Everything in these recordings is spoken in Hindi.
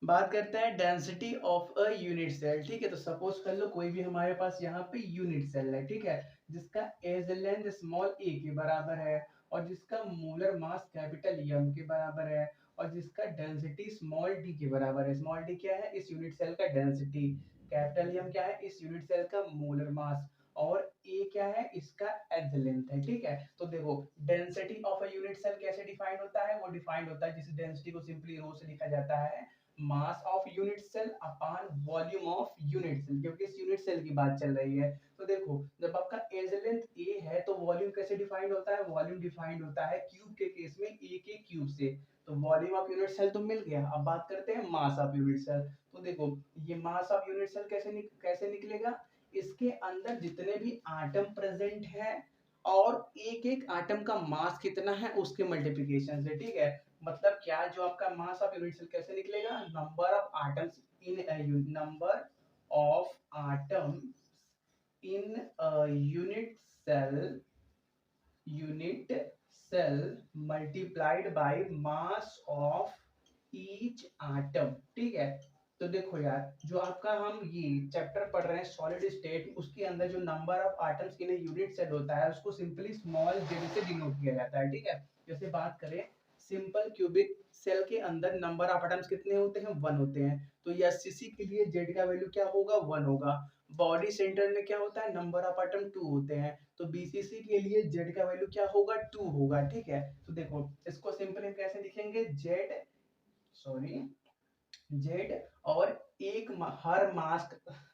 बात करते हैं density of a unit cell. ठीक है, तो सपोज कर लो कोई भी हमारे पास यहाँ पे यूनिट सेल है, ठीक है, जिसका एज लेंथ स्मॉल ए के बराबर है और जिसका मोलर मास कैपिटल एम के बराबर है और जिसका डेंसिटी स्मॉल डी के बराबर है। स्मॉल डी क्या है? इस यूनिट सेल का डेंसिटी। कैपिटल एम क्या है? इस यूनिट सेल का मोलर मास। और ए क्या है? इसका एज लेंथ है। ठीक है, तो देखो density of a unit cell कैसे डिफाइन होता है? वो डिफाइंड होता है, जिस डेंसिटी को सिंपली रो से लिखा जाता है mass of unit cell upon volume of unit cell, क्योंकि इस यूनिट सेल की बात चल रही है। तो देखो जब आपका एज लेंथ ए है तो वॉल्यूम कैसे डिफाइंड होता है? वॉल्यूम डिफाइंड होता है क्यूब के केस में ए के क्यूब से। तो वॉल्यूम ऑफ यूनिट सेल तो मिल गया। अब बात करते हैं मास ऑफ यूनिट सेल। तो देखो ये मास ऑफ यूनिट सेल कैसे निकलेगा? इसके अंदर जितने भी आटम प्रेजेंट है और एक एक आटम का मास कितना है उसके मल्टीप्लिकेशन से। ठीक है, मतलब क्या, जो आपका मास ऑफ यूनिट सेल कैसे निकलेगा? Number of atoms in number of atom in unit cell multiplied by mass of each atom. ठीक है, तो देखो यार, जो आपका हम ये चैप्टर पढ़ रहे हैं सॉलिड स्टेट, उसके अंदर जो number of atoms in unit cell होता है उसको सिंपली स्मॉल जेड से डिनोट किया जाता है। ठीक है, जैसे बात करें सिंपल क्यूबिक सेल के अंदर नंबर ऑफ एटम्स कितने होते हैं? 1 होते हैं। तो एससीसी के लिए जेड का वैल्यू क्या होगा? 1 होगा। बॉडी सेंटर में क्या होता है? नंबर ऑफ एटम 2 होते हैं। तो बीसीसी के लिए जेड का वैल्यू क्या होगा? 2 होगा। ठीक है, तो देखो इसको सिंपली कैसे लिखेंगे? जेड, सॉरी, जेड और एक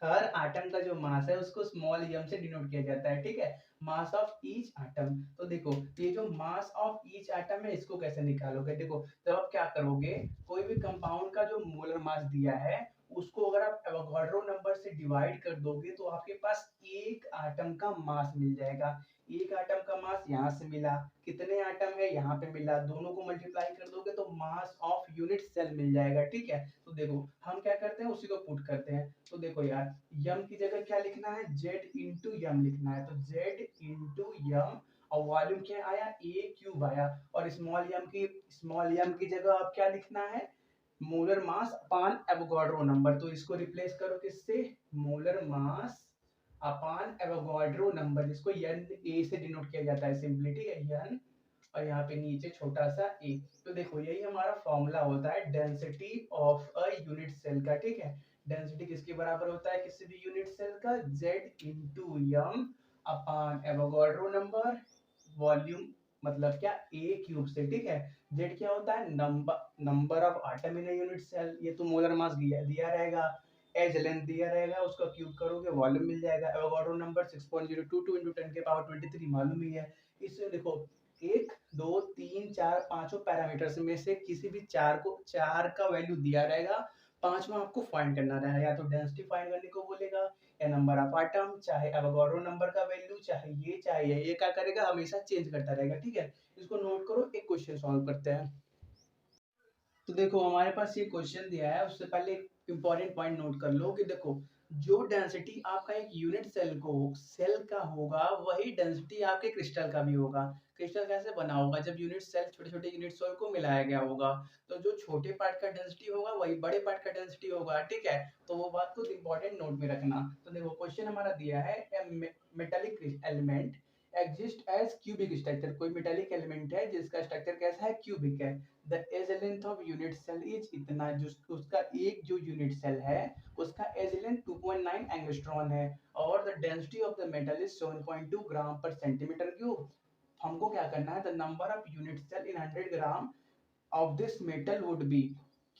हर आटम का जो मास है उसको स्मॉल एम से डिनोट किया जाता है। ठीक है, मास ऑफ ईच आटम। तो देखो ये जो मास ऑफ ईच आटम है इसको कैसे निकालोगे? देखो जब आप क्या करोगे, कोई भी कंपाउंड का जो मोलर मास दिया है उसको अगर आप एवोगाड्रो नंबर से डिवाइड कर दोगे तो आपके पास एक आटम का मास मिल जाएगा। एक आटम का मास यहाँ से मिला, कितने आटम है यहाँ पे मिला, दोनों को मल्टीप्लाई कर दोगे तो मास ऑफ यूनिट सेल मिल जाएगा। ठीक है, तो देखो हम क्या करते हैं, उसी को पुट करते हैं। तो देखो यार, यम की जगह क्या लिखना है? जेड इंटू यम लिखना है। तो जेड इंटू यम और वॉल्यूम क्या आया? ए क्यूब आया। और स्मॉल यम की जगह आप क्या लिखना है? मोलर मास अपान एवोगाड्रो नंबर। तो इसको रिप्लेस करो किससे? मोलर मास अपान एवोगाड्रो नंबर, जिसको एन ए से डिनोट किया जाता है सिंपली। ठीक है, एन और यहाँ पे नीचे छोटा सा ए। तो देखो यही हमारा फॉर्मूला होता है density of a unit cell का। ठीक है, डेंसिटी किसके बराबर होता है किसी भी यूनिट सेल का? जेड इंटू यम अपान एवोगाड्रो नंबर, वॉल्यूम मतलब क्या? ए क्यूब से। ठीक है, जेड क्या होता है? Number of atom in unit cell, ये तो मोलर मास दिया रहेगा, एज लेंथ दिया रहेगा, उसका क्यूब करोगे वॉल्यूम मिल जाएगा। एवोगाड्रो नंबर 6.022 into 10 के पावर 23 मालूम ही है। इसमें देखो एक दो तीन चार पांचों पैरामीटर्स में से किसी भी चार का वैल्यू दिया रहेगा, पांचवा आपको फाइंड करना रहेगा। या तो डेंसिटी फाइंड करने को बोलेगा या नंबर ऑफ आटम, चाहे एवोगाड्रो नंबर का वैल्यू, चाहे ये क्या करेगा? हमेशा चेंज करता रहेगा। ठीक है, इसको नोट करो, एक क्वेश्चन सॉल्व करते हैं। तो देखो हमारे पास ये क्वेश्चन दिया है, उससे पहले एक इंपॉर्टेंट पॉइंट नोट कर लो कि देखो जो डेंसिटी आपका एक यूनिट सेल का होगा वही डेंसिटी आपके क्रिस्टल का भी होगा। क्रिस्टल कैसे बना होगा? जब यूनिट सेल छोटे छोटे यूनिट सेल को मिलाया गया होगा, तो जो छोटे पार्ट का डेंसिटी होगा वही बड़े पार्ट का डेंसिटी होगा। ठीक है, तो वो बात को इंपॉर्टेंट नोट में रखना। तो देखो क्वेश्चन हमारा दिया है metallic element exist as cubic structure. कोई मेटेलिक एलिमेंट है जिसका स्ट्रक्चर कैसा है? क्यूबिक है। The edge length of unit cell is इतना, जो उसका एक जो यूनिट सेल है उसका एज लेंथ 2.9 एंगस्ट्रॉन है और the density of the metal is 7.2 gram per centimetre cube. हमको क्या करना है? The number of unit cell in 100 gram of this metal would be,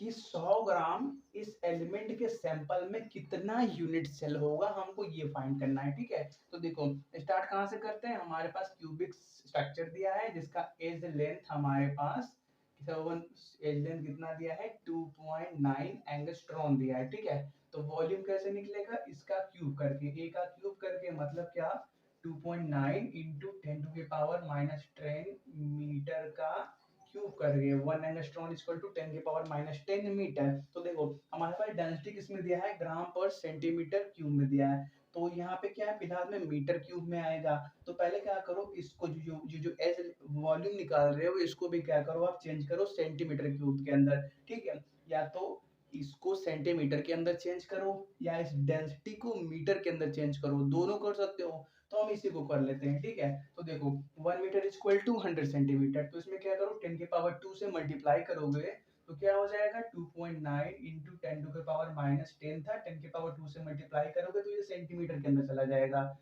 कि 100 ग्राम इस एलिमेंट के सैंपल में कितना यूनिट सेल होगा, हमको ये फाइंड करना है। ठीक है, तो देखो स्टार्ट कहाँ से करते हैं? हमारे पास क्यूबिक स्ट्रक्चर दिया है जिसका एज लेंथ हमारे पास एज लेंथ कितना दिया है? 2.9 एंगस्ट्रॉन दिया है। ठीक है, तो वॉल्यूम कैसे निकलेगा? इसका क्यूब करके, ए का क्यूब करके, मतलब क्या? 2.9 इंटू 10 टू के पावर माइनस 10 मीटर का क्यूब करके 1 एंगस्ट्रॉन इक्वल टू 10 के पावर माइनस 10 मीटर। तो देखो हमारे पास डेंसिटी किसमें दिया है? ग्राम पर सेंटीमीटर क्यूब में दिया है। तो यहाँ पे क्या है? फिलहाल में मीटर क्यूब में आएगा। तो पहले क्या करो, इसको जो एज वॉल्यूम निकाल रहे हो इसको भी क्या करो, आप चेंज करो सेंटीमीटर क्यूब के अंदर। ठीक है, या तो इसको सेंटीमीटर के अंदर चेंज करो या इस डेंसिटी को मीटर के अंदर चेंज करो, दोनों कर सकते हो। तो हम इसी को कर लेते हैं, ठीक है। तो देखो 1 metre is equal to 100 centimetre, तो इसमें क्या करो 10 के पावर 2 से मल्टीप्लाई करोगे तो क्या हो जाएगा 2.9 इंटू 10 टू के पावर माइनस 10 था, 10 के पावर 2 से मल्टीप्लाई करोगे तो ये सेंटीमीटर के अंदर चला जाएगा,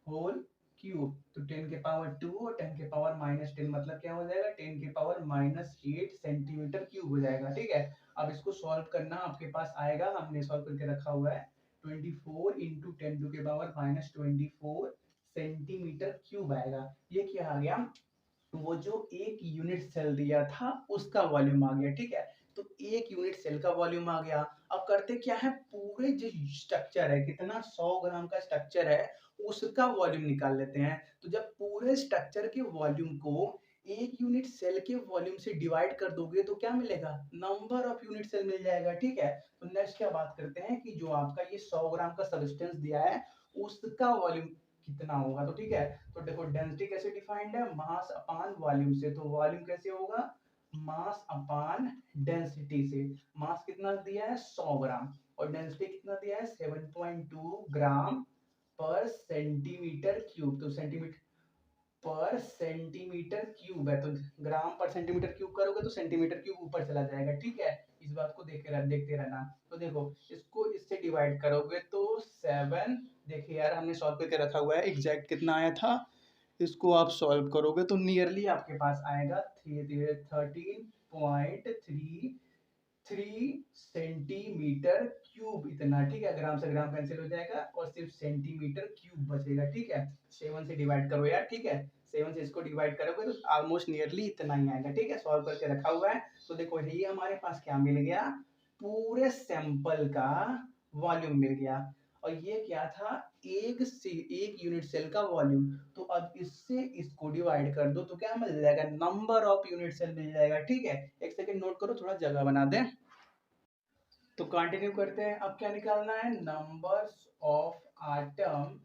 होल क्यूब। तो 10 के पावर 2 और 10 के पावर माइनस 10 मतलब क्या हो जाएगा 10 के पावर माइनस 8 सेंटीमीटर क्यूब हो जाएगा, ठीक है। अब इसको सॉल्व करना आपके पास आएगा, हमने सॉल्व करके रखा हुआ है 24 इंटू 10 टू के पावर माइनस 24 सेंटीमीटर क्यूब आएगा। ये क्या आ गया, वो जो एक यूनिट सेल दिया था उसका वॉल्यूम आ गया, ठीक है। तो एक यूनिट सेल का वॉल्यूम आ गया। अब करते क्या है, पूरे जो स्ट्रक्चर है, कितना 100 ग्राम का स्ट्रक्चर है, उसका वॉल्यूम निकाल लेते हैं। तो जब पूरे स्ट्रक्चर के वॉल्यूम को एक यूनिट सेल के वॉल्यूम से डिवाइड कर दोगे तो क्या मिलेगा, नंबर ऑफ यूनिट सेल मिल जाएगा, ठीक है। तो नेक्स्ट क्या बात करते हैं कि जो आपका ये 100 ग्राम का सब्सटेंस दिया है उसका वॉल्यूम कितना होगा। तो ठीक है, तो देखो डेंसिटी कैसे डिफाइंड है, मास अपान वॉल्यूम से। तो वॉल्यूम कैसे होगा, मास अपान डेंसिटी से। मास कितना दिया है 100 ग्राम और डेंसिटी कितना दिया है 7.2 ग्राम पर सेंटीमीटर क्यूब। तो सेंटीमीटर पर सेंटीमीटर क्यूब है, तो ग्राम पर सेंटीमीटर क्यूब करोगे तो सेंटीमीटर क्यूब ऊपर चला जाएगा, ठीक है। इस बात को देखते रहना। तो देखो इसको इससे डिवाइड करोगे तो 7, देखिए यार हमने सॉल्व करके रखा हुआ है, एग्जैक्ट कितना आया था, इसको आप सॉल्व करोगे तो नियरली आपके पास आएगा 13.33 सेंटीमीटर क्यूब इतना, ठीक है। ग्राम से ग्राम कैंसिल हो जाएगा और सिर्फ सेंटीमीटर क्यूब बचेगा, ठीक है। 7 से डिवाइड करो यार, ठीक है। 7 से इसको डिवाइड करोगे तो ऑलमोस्ट नियरली इतना ही आएगा, ठीक है। सॉल्व करके रखा हुआ है। तो देखो ये हमारे पास क्या मिल गया, पूरे सैंपल का वॉल्यूम मिल गया। और ये क्या था, एक यूनिट सेल का वॉल्यूम। तो अब इससे इसको डिवाइड कर दो तो क्या मिल जाएगा, नंबर ऑफ यूनिट सेल मिल जाएगा, ठीक है। एक सेकंड नोट करो, थोड़ा जगह बना दें। तो कंटिन्यू करते हैं। अब क्या निकालना है, numbers of atom,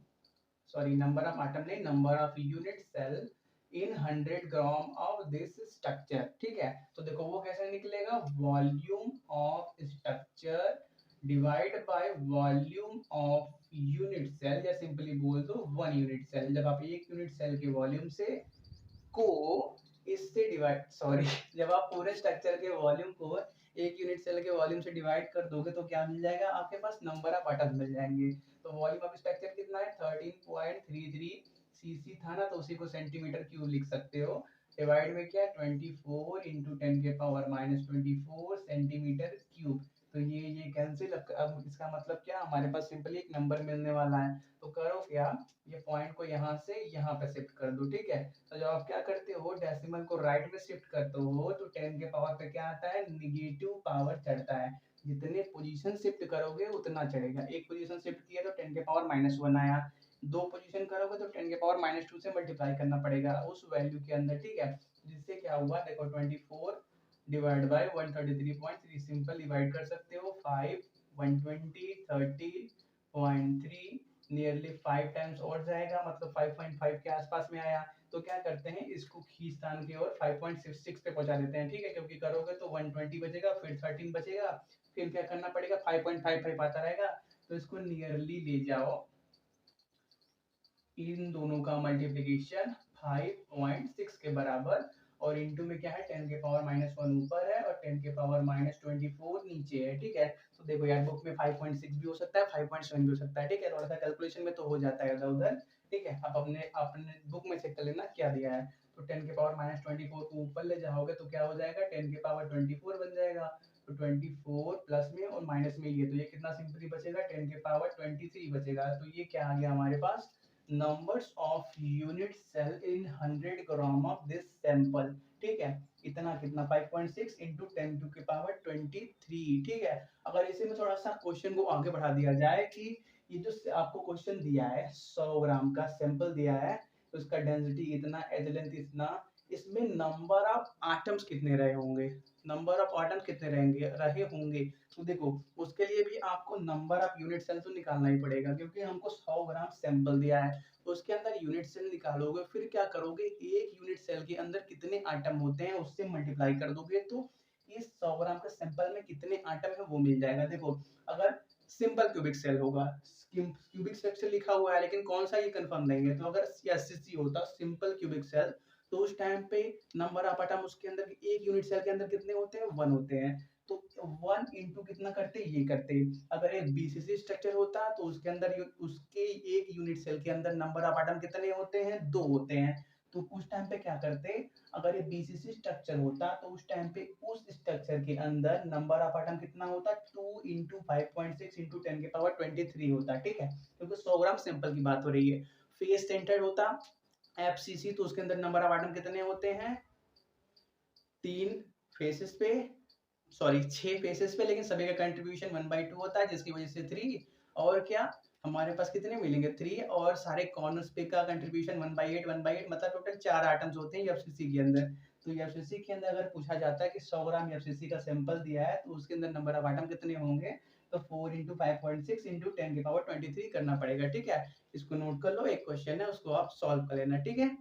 sorry number of atom नहीं, number of unit cell in 100 gram of this structure, ठीक है। तो देखो वो कैसे निकलेगा, volume of structure divide by volume of unit cell, या सिंपली बोल दो 1 यूनिट सेल। जब आप एक यूनिट सेल के वॉल्यूम से को इससे डिवाइड, सॉरी जब आप पूरे स्ट्रक्चर के वॉल्यूम को एक यूनिट सेल के वॉल्यूम से डिवाइड कर दोगे तो क्या मिल जाएगा, आपके पास नंबर ऑफ एटम्स मिल जाएंगे। तो वॉल्यूम ऑफ स्ट्रक्चर कितना है 13.33 सीसी था ना, तो उसी को सेंटीमीटर क्यूब लिख सकते हो। डिवाइड में क्या है 24 इंटू 10 के पावर माइनस 24 सेंटीमीटर क्यूब। तो ये कैंसिल, अब इसका मतलब क्या, हमारे पास सिंपली एक नंबर मिलने वाला है। तो करो क्या, ये पॉइंट को यहाँ से यहाँ पे शिफ्ट कर दो, ठीक है। तो जब आप क्या करते हो, डेसिमल को राइट में शिफ्ट करते हो तो 10 के पावर पे क्या आता है, निगेटिव पावर चढ़ता है। जितने पोजीशन शिफ्ट करोगे उतना चढ़ेगा। एक पोजीशन शिफ्ट किया तो 10 के पावर माइनस 1 आया, दो पोजीशन करोगे तो 10 के पावर माइनस 2 से मल्टीप्लाई करना पड़ेगा उस वैल्यू के अंदर, ठीक है। जिससे क्या हुआ, देखो 24 डिवाइड बाय 133.3, सिंपल डिवाइड कर सकते हो 5 120 30.3, नियरली 5 टाइम्स और जाएगा, मतलब 5.5 के आसपास में आया। तो क्या करते हैं, इसको खींचतान की ओर 5.66 पे पहुंचा देते हैं, ठीक है। क्योंकि करोगे तो 120 बचेगा, फिर 13 बचेगा, फिर क्या करना पड़ेगा 5.55 आता रहेगा। तो इसको नियरली ले जाओ, इन दोनों का मल्टीप्लीकेशन 5.6 के बराबर, और इनटू में क्या है 10 के पावर माइनस 1 ऊपर है और 10 के पावर माइनस 24 नीचे है, ठीक है। तो देखो यार बुक में 5.6 भी हो सकता है, 5.7 भी हो सकता है, ठीक है। थोड़ा सा कैलकुलेशन में तो हो जाता है इधर उधर, ठीक है। अब अपने अपने बुक में चेक कर लेना क्या दिया है। तो 10 के पावर माइनस 24 को ऊपर ले जाओगे तो क्या हो जाएगा, 10 के पावर 24 बन जाएगा। तो 24 प्लस में और माइनस में ये, तो ये कितना सिंपली बचेगा 10 के पावर 23 बचेगा। तो ये क्या आ गया हमारे पास, numbers of unit cell in 100 gram of this sample, ठीक है। इतना कितना 5.6 इंटू 10 टू के पावर 23, ठीक है। अगर इसे में थोड़ा सा क्वेश्चन को आगे बढ़ा दिया जाए कि ये जो आपको क्वेश्चन दिया है 100 ग्राम का सैंपल दिया है, तो उसका डेंसिटी इतना, एज लेंथ इतना, इसमें नंबर ऑफ एटम्स कितने रहे होंगे, नंबर ऑफ एटम कितने रहे होंगे। तो देखो उसके लिए भी आपको नंबर ऑफ यूनिट सेल तो निकालना ही पड़ेगा, क्योंकि हमको 100 ग्राम सैंपल दिया है। तो उसके अंदर यूनिट सेल निकालोगे, फिर क्या करोगे, एक यूनिट सेल के अंदर कितने आइटम होते हैं उससे मल्टीप्लाई कर दोगे, तो इस 100 ग्राम के सैंपल में कितने आटम है वो मिल जाएगा। देखो अगर सिंपल क्यूबिक सेल होगा, क्यूबिक सेक्शन लिखा हुआ है लेकिन कौन सा ये कंफर्म नहीं है, तो अगर एससीसी होता सिंपल क्यूबिक सेल तो उस टाइम पे नंबर ऑफ एटम उसके अंदर एक यूनिट सेल के अंदर कितने होते हैं, 1 होते हैं। तो 1 इंटू कितना करते ये करते। अगर एक बीसीसी स्ट्रक्चर होता तो उसके अंदर उसके एक यूनिट सेल के अंदर नंबर ऑफ एटम कितने होते हैं, 2 होते हैं। तो उस टाइम पे क्या करते, अगर ये बीसीसी स्ट्रक्चर होता तो उस टाइम पे उस स्ट्रक्चर के अंदर नंबर ऑफ एटम कितना होता, 2 इंटू 5.6 इंटू 10 के पावर 23 होता। ठीक है, क्योंकि 100 ग्राम सिंपल की बात हो रही है। फेस सेंटर्ड होता एफसीसी तो उसके अंदर नंबर ऑफ एटम कितने होते हैं, 3 फेसेस पे, सॉरी 6 फेसेस पे, लेकिन सभी का कंट्रीब्यूशन 1/2 होता है जिसकी वजह से 3। और क्या हमारे पास कितने मिलेंगे, 3, और सारे कॉर्नर्स पे का कंट्रीब्यूशन 1/8 मतलब टोटल 4 आइटम्स होते हैं एफसीसी के अंदर। तो एफसीसी के अंदर अगर पूछा जाता है कि 100 ग्राम एफसीसी का सैंपल दिया है तो उसके अंदर नंबर ऑफ आइटम कितने होंगे, तो 4 इंटू 5.6 इंटू 10 की पावर 23 करना पड़ेगा। ठीक है, इसको नोट कर लो, एक क्वेश्चन है उसको आप सॉल्व कर लेना। ठीक है।